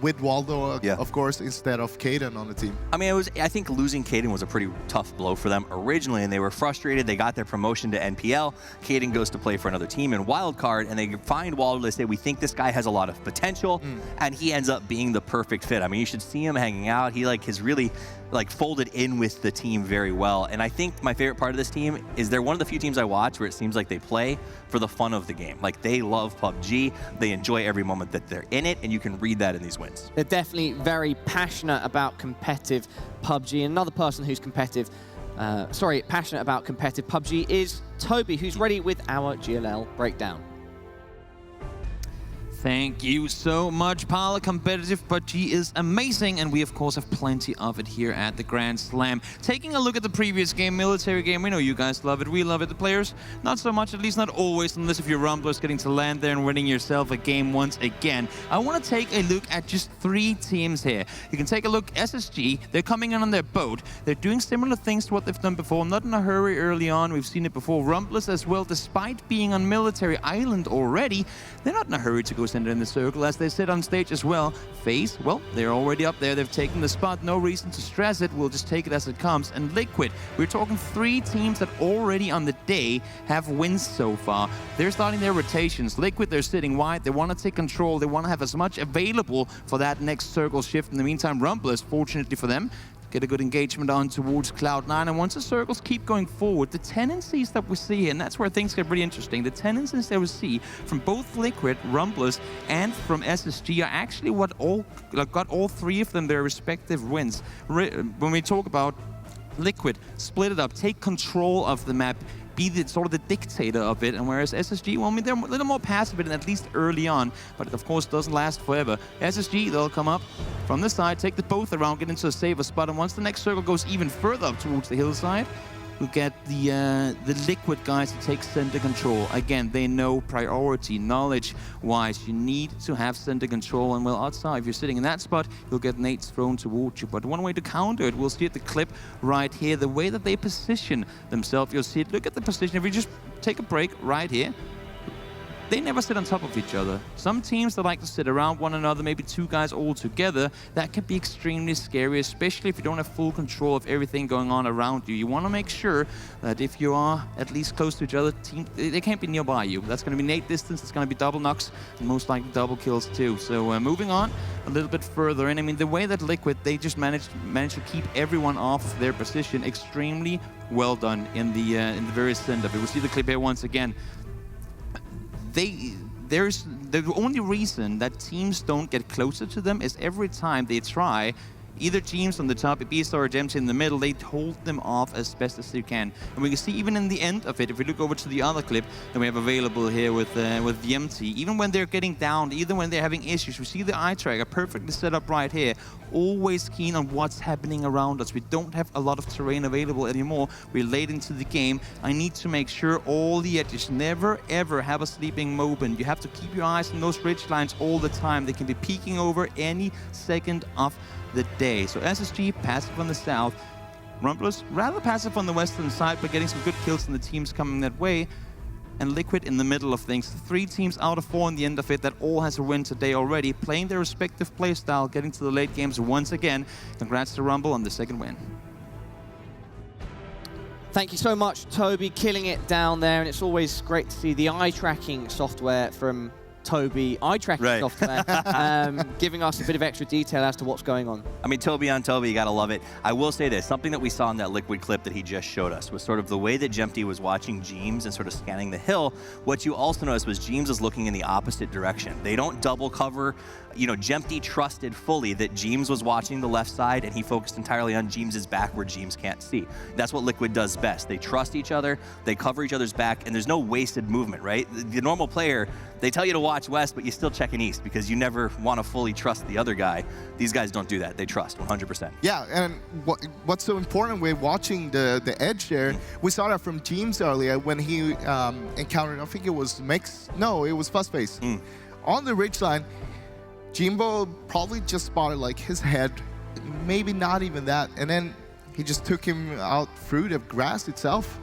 with Waldo, of course, instead of Caden on the team. I mean, I think losing Caden was a pretty tough blow for them originally, and they were frustrated. They got their promotion to NPL. Caden goes to play for another team in Wildcard, and they find Waldo. They say, we think this guy has a lot of potential, and he ends up being the perfect fit. I mean, you should see him hanging out. He has really folded in with the team very well. And I think my favorite part of this team is they're one of the few teams I watch where it seems like they play for the fun of the game. Like, they love PUBG. They enjoy every moment that they're in it, and you can read that in these wins. They're definitely very passionate about competitive PUBG. Another person who's passionate about competitive PUBG is Toby, who's ready with our GLL breakdown. Thank you so much, Paula. Competitive PUBG is amazing, and we, of course, have plenty of it here at the Grand Slam. Taking a look at the previous game, military game, we know you guys love it. We love it. The players, not so much, at least not always, unless if you're Rumblers getting to land there and winning yourself a game once again. I want to take a look at just 3 teams here. You can take a look, SSG, they're coming in on their boat. They're doing similar things to what they've done before, not in a hurry early on. We've seen it before. Rumblers as well, despite being on military island already, they're not in a hurry to go center in the circle as they sit on stage as well. FaZe, well, they're already up there. They've taken the spot. No reason to stress it. We'll just take it as it comes. And Liquid, we're talking 3 teams that already on the day have wins so far. They're starting their rotations. Liquid, they're sitting wide. They want to take control. They want to have as much available for that next circle shift. In the meantime, Rumblers, fortunately for them, get a good engagement on towards Cloud9, and once the circles keep going forward, the tendencies that we see, and that's where things get really interesting, the tendencies that we see from both Liquid, Rumblers, and from SSG are actually what got all 3 of them their respective wins. When we talk about Liquid, split it up, take control of the map, be the sort of the dictator of it, and whereas SSG, well, I mean, they're a little more passive, at least early on, but it of course doesn't last forever. SSG, they'll come up from the side, take the both around, get into a safer spot, and once the next circle goes even further up towards the hillside, we'll get the Liquid guys to take center control. Again, they know priority, knowledge-wise, you need to have center control, and well, outside, if you're sitting in that spot, you'll get nades thrown towards you. But one way to counter it, we'll see at the clip right here, the way that they position themselves, you'll see it. Look at the position. If we just take a break right here, they never sit on top of each other. Some teams that like to sit around one another, maybe 2 guys all together, that can be extremely scary, especially if you don't have full control of everything going on around you. You want to make sure that if you are at least close to each other, they can't be nearby you. That's going to be nade distance, it's going to be double knocks, and most likely double kills too. So moving on a little bit further, and I mean, the way that Liquid, they just managed to keep everyone off their position, extremely well done in the very center. But we'll see the clip here once again. There's the only reason that teams don't get closer to them is every time they try, either teams on the top, B-Star or Gemty in the middle, they hold them off as best as they can. And we can see even in the end of it, if we look over to the other clip that we have available here with Gemty, even when they're getting down, even when they're having issues, we see the eye tracker perfectly set up right here, always keen on what's happening around us. We don't have a lot of terrain available anymore. We're late into the game. I need to make sure all the edges never, ever have a sleeping moment. You have to keep your eyes on those ridge lines all the time. They can be peeking over any second of the day. So SSG passive on the south, Rumblers rather passive on the western side, but getting some good kills and the teams coming that way. And Liquid in the middle of things. 3 teams out of 4 in the end of it that all has a win today already, playing their respective play style, getting to the late games once again. Congrats to Rumble on the 2nd win. Thank you so much, Toby, killing it down there, and it's always great to see the eye tracking software from Toby, eye tracking software, giving us a bit of extra detail as to what's going on. I mean, Toby on Toby, you gotta love it. I will say this, something that we saw in that Liquid clip that he just showed us was sort of the way that Gemty was watching Jeems and sort of scanning the hill. What you also noticed was Jeems was looking in the opposite direction. They don't double cover. You know, Gemty trusted fully that Jeems was watching the left side, and he focused entirely on Jeems's back where Jeems can't see. That's what Liquid does best. They trust each other, they cover each other's back, and there's no wasted movement, right? The normal player, They tell you to watch west, but you're still checking east because you never want to fully trust the other guy. These guys don't do that. They trust 100%. Yeah, and what's so important with watching the edge there, we saw that from James earlier when he encountered, I think it was Mix. No, it was Fuzzface. On the ridgeline, Jimbo probably just spotted like his head, maybe not even that, and then he just took him out through the grass itself.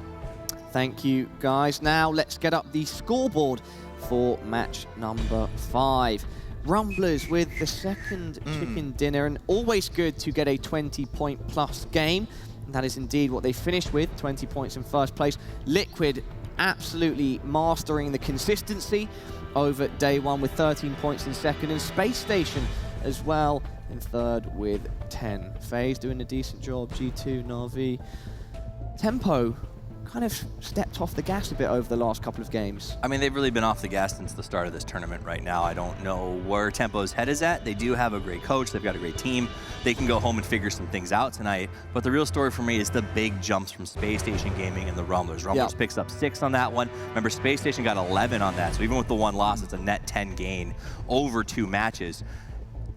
Thank you, guys. Now let's get up the scoreboard for match number 5. Rumblers with the second chicken dinner, and always good to get a 20-point plus game. And that is indeed what they finished with, 20 points in first place. Liquid absolutely mastering the consistency over day 1 with 13 points in second, and Space Station as well in third with 10. FaZe doing a decent job, G2, Na'Vi. Tempo kind of stepped off the gas a bit over the last couple of games. I mean, they've really been off the gas since the start of this tournament right now. I don't know where Tempo's head is at. They do have a great coach. They've got a great team. They can go home and figure some things out tonight. But the real story for me is the big jumps from Space Station Gaming and the Rumblers. Rumblers picks up 6 on that one. Remember, Space Station got 11 on that. So even with the 1 loss, it's a net 10 gain over 2 matches.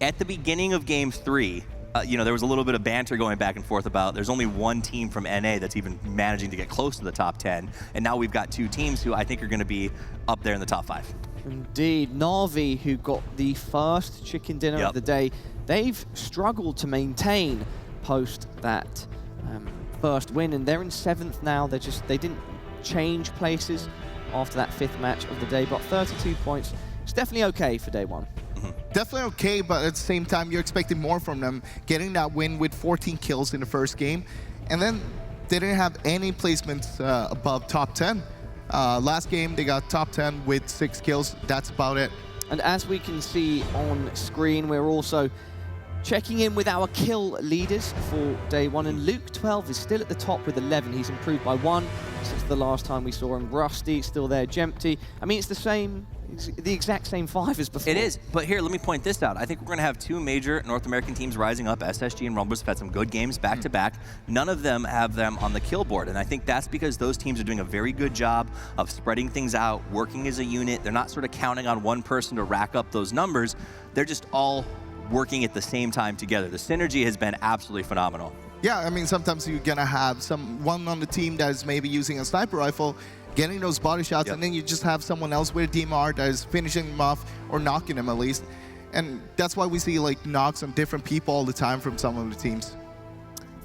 At the beginning of Game 3, you know, there was a little bit of banter going back and forth about there's only one team from NA that's even managing to get close to the top 10. And now we've got 2 teams who I think are going to be up there in the top 5. Indeed. Na'Vi, who got the first chicken dinner of the day, they've struggled to maintain post that first win, and they're in 7th now. They didn't change places after that 5th match of the day, but 32 points. It's definitely okay for day 1. Definitely okay, but at the same time, you're expecting more from them. Getting that win with 14 kills in the first game, and then they didn't have any placements above top 10. Last game, they got top 10 with 6 kills. That's about it. And as we can see on screen, we're also checking in with our kill leaders for day 1, and Luke 12 is still at the top with 11. He's improved by 1 since the last time we saw him. Rusty still there, Jempty. I mean, it's the exact same 5 as before. It is, but here, let me point this out. I think we're going to have 2 major North American teams rising up. SSG and Rumblers have had some good games back-to-back. None of them have them on the kill board, and I think that's because those teams are doing a very good job of spreading things out, working as a unit. They're not sort of counting on one person to rack up those numbers. They're just all working at the same time together. The synergy has been absolutely phenomenal. Yeah, I mean, sometimes you're going to have someone on the team that is maybe using a sniper rifle, getting those body shots, and then you just have someone else with a DMR that is finishing them off or knocking them at least. And that's why we see like knocks on different people all the time from some of the teams.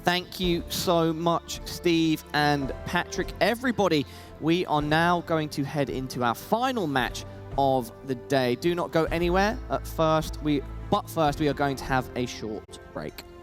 Thank you so much, Steve and Patrick. Everybody, we are now going to head into our final match of the day. Do not go anywhere. But first, we are going to have a short break.